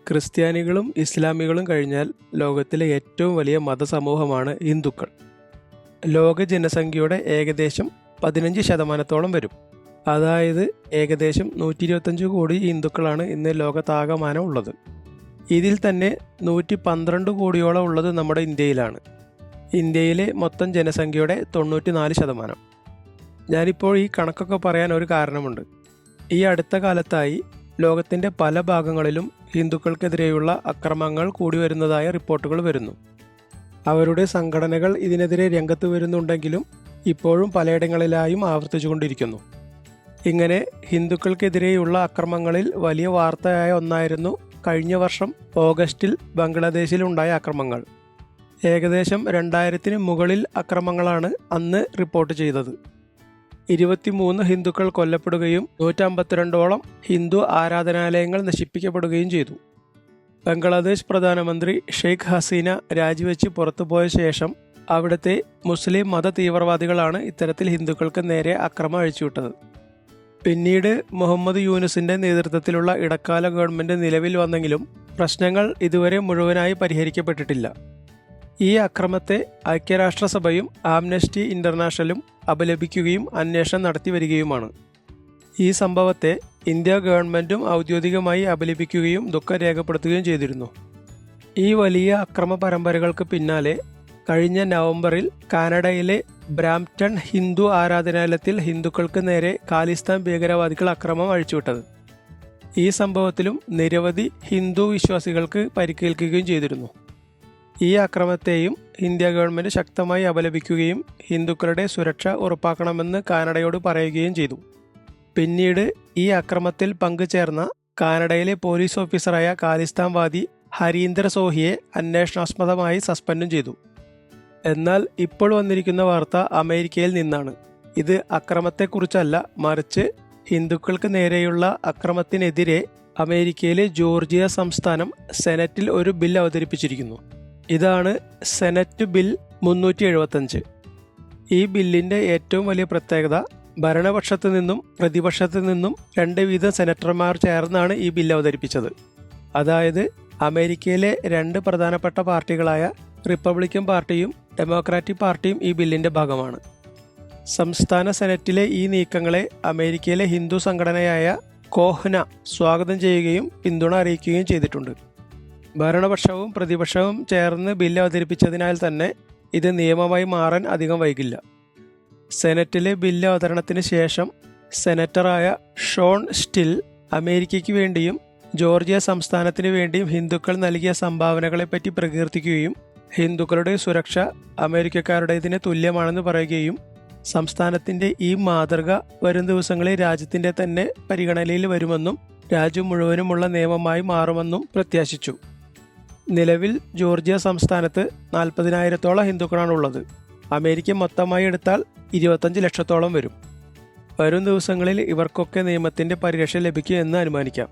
ക്രിസ്ത്യാനികളും ഇസ്ലാമികളും കഴിഞ്ഞാൽ ലോകത്തിലെ ഏറ്റവും വലിയ മതസമൂഹമാണ് ഹിന്ദുക്കൾ. ലോക ജനസംഖ്യയുടെ ഏകദേശം 15% വരും. അതായത് ഏകദേശം 125 കോടി ഹിന്ദുക്കളാണ് ഇന്ന് ലോകത്താകമാനം ഉള്ളത്. ഇതിൽ തന്നെ 112 കോടിയോളം ഉള്ളത് നമ്മുടെ ഇന്ത്യയിലാണ്. ഇന്ത്യയിലെ മൊത്തം ജനസംഖ്യയുടെ 94%. ഞാനിപ്പോൾ ഈ കണക്കൊക്കെ പറയാൻ ഒരു കാരണമുണ്ട്. ഈ അടുത്ത കാലത്തായി ലോകത്തിൻ്റെ പല ഭാഗങ്ങളിലും ഹിന്ദുക്കൾക്കെതിരെയുള്ള അക്രമങ്ങൾ കൂടി വരുന്നതായ റിപ്പോർട്ടുകൾ വരുന്നു. അവരുടെ സംഘടനകൾ ഇതിനെതിരെ രംഗത്ത് വരുന്നുണ്ടെങ്കിലും ഇപ്പോഴും പലയിടങ്ങളിലായും ആവർത്തിച്ചുകൊണ്ടിരിക്കുന്നു. ഇങ്ങനെ ഹിന്ദുക്കൾക്കെതിരെയുള്ള അക്രമങ്ങളിൽ വലിയ വാർത്തയായ ഒന്നായിരുന്നു കഴിഞ്ഞ വർഷം ഓഗസ്റ്റിൽ ബംഗ്ലാദേശിലുണ്ടായ അക്രമങ്ങൾ. ഏകദേശം 2000-ന് മുകളിൽ അക്രമങ്ങളാണ് അന്ന് റിപ്പോർട്ട് ചെയ്തത്. 23 ഹിന്ദുക്കൾ കൊല്ലപ്പെടുകയും 152ഓളം ഹിന്ദു ആരാധനാലയങ്ങൾ നശിപ്പിക്കപ്പെടുകയും ചെയ്തു. ബംഗ്ലാദേശ് പ്രധാനമന്ത്രി ഷെയ്ഖ് ഹസീന രാജിവെച്ച് പുറത്തുപോയ ശേഷം അവിടുത്തെ മുസ്ലിം മത തീവ്രവാദികളാണ് ഇത്തരത്തിൽ ഹിന്ദുക്കൾക്ക് നേരെ അക്രമം അഴിച്ചുവിട്ടത്. പിന്നീട് മുഹമ്മദ് യൂനുസിൻ്റെ നേതൃത്വത്തിലുള്ള ഇടക്കാല ഗവൺമെൻറ് നിലവിൽ വന്നെങ്കിലും പ്രശ്നങ്ങൾ ഇതുവരെ മുഴുവനായി പരിഹരിക്കപ്പെട്ടിട്ടില്ല. ഈ അക്രമത്തെ ഐക്യരാഷ്ട്രസഭയും ആംനസ്റ്റി ഇൻ്റർനാഷണലും അപലപിക്കുകയും അന്വേഷണം നടത്തി വരികയുമാണ്. ഈ സംഭവത്തെ ഇന്ത്യ ഗവൺമെൻറ്റും ഔദ്യോഗികമായി അപലപിക്കുകയും ദുഃഖം രേഖപ്പെടുത്തുകയും ചെയ്തിരുന്നു. ഈ വലിയ അക്രമ പരമ്പരകൾക്ക് പിന്നാലെ കഴിഞ്ഞ നവംബറിൽ കാനഡയിലെ ബ്രാംപ്ടൺ ഹിന്ദു ആരാധനാലയത്തിൽ ഹിന്ദുക്കൾക്ക് നേരെ ഖാലിസ്ഥാൻ ഭീകരവാദികൾ അക്രമം അഴിച്ചുവിട്ടത്. ഈ സംഭവത്തിലും നിരവധി ഹിന്ദു വിശ്വാസികൾക്ക് പരിക്കേൽക്കുകയും ചെയ്തിരുന്നു. ഈ അക്രമത്തെയും ഇന്ത്യ ഗവൺമെൻറ് ശക്തമായി അപലപിക്കുകയും ഹിന്ദുക്കളുടെ സുരക്ഷ ഉറപ്പാക്കണമെന്ന് കാനഡയോട് പറയുകയും ചെയ്തു. പിന്നീട് ഈ അക്രമത്തിൽ പങ്കുചേർന്ന കാനഡയിലെ പോലീസ് ഓഫീസറായ ഖാലിസ്ഥാൻവാദി ഹരീന്ദർ സോഹിയെ അന്വേഷണാസ്പദമായി സസ്പെൻഡും ചെയ്തു. എന്നാൽ ഇപ്പോൾ വന്നിരിക്കുന്ന വാർത്ത അമേരിക്കയിൽ നിന്നാണ്. ഇത് അക്രമത്തെക്കുറിച്ചല്ല, മറിച്ച് ഹിന്ദുക്കൾക്ക് നേരെയുള്ള അക്രമത്തിനെതിരെ അമേരിക്കയിലെ ജോർജിയ സംസ്ഥാനം സെനറ്റിൽ ഒരു ബിൽ അവതരിപ്പിച്ചിരിക്കുന്നു. ഇതാണ് സെനറ്റ് ബിൽ 375. ഈ ബില്ലിൻ്റെ ഏറ്റവും വലിയ പ്രത്യേകത ഭരണപക്ഷത്തു നിന്നും പ്രതിപക്ഷത്തു നിന്നും 2 വീതം സെനറ്റർമാർ ചേർന്നാണ് ഈ ബില്ല് അവതരിപ്പിച്ചത്. അതായത് അമേരിക്കയിലെ 2 പ്രധാനപ്പെട്ട പാർട്ടികളായ റിപ്പബ്ലിക്കൻ പാർട്ടിയും ഡെമോക്രാറ്റിക് പാർട്ടിയും ഈ ബില്ലിൻ്റെ ഭാഗമാണ്. സംസ്ഥാന സെനറ്റിലെ ഈ നീക്കങ്ങളെ അമേരിക്കയിലെ ഹിന്ദു സംഘടനയായ കോഹ്ന സ്വാഗതം ചെയ്യുകയും പിന്തുണ അറിയിക്കുകയും ചെയ്തിട്ടുണ്ട്. ഭരണപക്ഷവും പ്രതിപക്ഷവും ചേർന്ന് ബില്ല് അവതരിപ്പിച്ചതിനാൽ തന്നെ ഇത് നിയമമായി മാറാൻ അധികം വൈകില്ല. സെനറ്റിലെ ബില്ല് അവതരണത്തിന് ശേഷം സെനറ്ററായ ഷോൺ സ്റ്റിൽ അമേരിക്കയ്ക്ക് വേണ്ടിയും ജോർജിയ സംസ്ഥാനത്തിന് വേണ്ടിയും ഹിന്ദുക്കൾ നൽകിയ സംഭാവനകളെപ്പറ്റി പ്രകീർത്തിക്കുകയും ഹിന്ദുക്കളുടെ സുരക്ഷ അമേരിക്കക്കാരുടേതിന് തുല്യമാണെന്ന് പറയുകയും സംസ്ഥാനത്തിൻ്റെ ഈ മാതൃക വരും ദിവസങ്ങളിൽ രാജ്യത്തിൻ്റെ തന്നെ പരിഗണനയിൽ വരുമെന്നും രാജ്യം മുഴുവനുമുള്ള നിയമമായി മാറുമെന്നും പ്രത്യാശിച്ചു. നിലവിൽ ജോർജിയ സംസ്ഥാനത്ത് 40,000-ഓളം ഹിന്ദുക്കളാണുള്ളത്. അമേരിക്ക മൊത്തമായി എടുത്താൽ 25 ലക്ഷത്തോളം വരും. വരും ദിവസങ്ങളിൽ ഇവർക്കൊക്കെ നിയമത്തിൻ്റെ പരിരക്ഷ ലഭിക്കും എന്ന് അനുമാനിക്കാം.